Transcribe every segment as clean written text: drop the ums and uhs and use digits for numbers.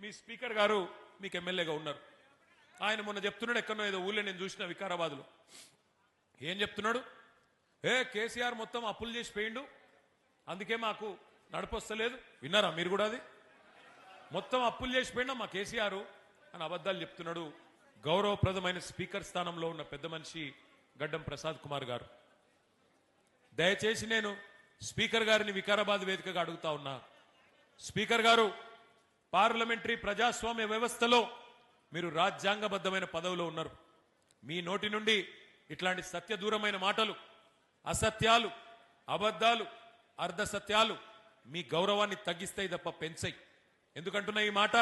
మీ speaker గారు మీకు ఎమ్మెల్యేగా ఉన్నారు. ఆయన మొన్న చెప్తున్నాడు, ఎక్కడో ఏదో ఊళ్ళో నేను చూసిన వికారాబాద్లో, ఏం చెప్తున్నాడు, కేసీఆర్ మొత్తం అప్పులు చేసి పోయిండు, అందుకే మాకు నడపొస్తలేదు. విన్నారా మీరు కూడా? అది మొత్తం అప్పులు చేసి పోయిండా మా కేసీఆర్ అని అబద్ధాలు చెప్తున్నాడు గౌరవప్రదమైన స్పీకర్ స్థానంలో ఉన్న పెద్ద మనిషి గడ్డం ప్రసాద్ కుమార్ గారు. దయచేసి నేను స్పీకర్ గారిని వికారాబాద్ వేదికగా అడుగుతా ఉన్నా, స్పీకర్ గారు, పార్లమెంటరీ ప్రజాస్వామ్య వ్యవస్థలో మీరు రాజ్యాంగబద్ధమైన పదవిలో ఉన్నారు. మీ నోటి నుండి ఇట్లాంటి సత్యదూరమైన మాటలు, అసత్యాలు, అబద్ధాలు, అర్ధసత్యాలు మీ గౌరవాన్ని తగ్గిస్తాయి తప్ప పెంచాయి. ఎందుకంటున్నా ఈ మాట?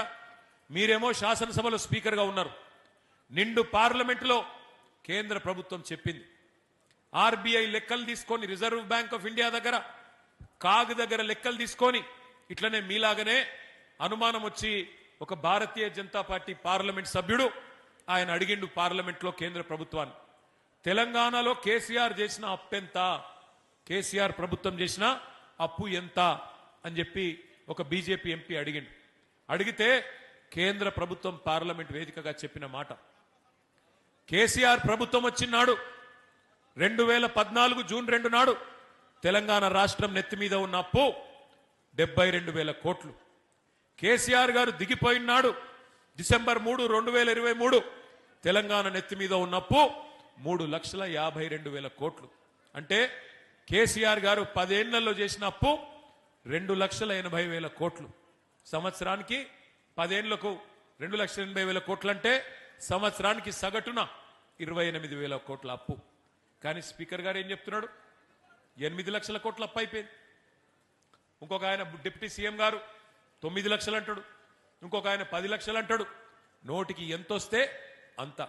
మీరేమో శాసనసభలో స్పీకర్గా ఉన్నారు. నిండు పార్లమెంటులో కేంద్ర ప్రభుత్వం చెప్పింది, ఆర్బీఐ లెక్కలు తీసుకొని, రిజర్వ్ బ్యాంక్ ఆఫ్ ఇండియా దగ్గర, కాగ్ దగ్గర లెక్కలు తీసుకొని, ఇట్లనే మీలాగనే అనుమానం వచ్చి ఒక భారతీయ జనతా పార్టీ పార్లమెంట్ సభ్యుడు ఆయన అడిగిండు పార్లమెంట్లో కేంద్ర ప్రభుత్వాన్ని, తెలంగాణలో కేసీఆర్ చేసిన అప్పు ఎంత, కేసీఆర్ ప్రభుత్వం చేసిన అప్పు ఎంత అని చెప్పి ఒక బీజేపీ ఎంపీ అడిగిండు. అడిగితే కేంద్ర ప్రభుత్వం పార్లమెంట్ వేదికగా చెప్పిన మాట, కేసీఆర్ ప్రభుత్వం వచ్చినాడు 2014 జూన్ 2 నాడు తెలంగాణ రాష్ట్రం నెత్తి మీద ఉన్న అప్పు 72,000 కోట్లు. కేసీఆర్ గారు దిగిపోయినాడు డిసెంబర్ 3, 2023 తెలంగాణ నెత్తి మీద ఉన్న అప్పు 3,52,000 కోట్లు. అంటే కేసీఆర్ గారు 10 ఏళ్లలో చేసిన అప్పు 2,80,000 కోట్లు. సంవత్సరానికి 10 ఏళ్లకు 2,80,000 కోట్లు అంటే సంవత్సరానికి సగటున 28,000 కోట్ల అప్పు. కానీ స్పీకర్ గారు ఏం చెప్తున్నాడు, 8 లక్షల కోట్ల అప్పు అయిపోయింది. ఇంకొక ఆయన డిప్యూటీ సీఎం గారు 9 లక్షలు అంటాడు, ఇంకొక ఆయన 10 లక్షలు అంటాడు. నోటికి ఎంతొస్తే అంత.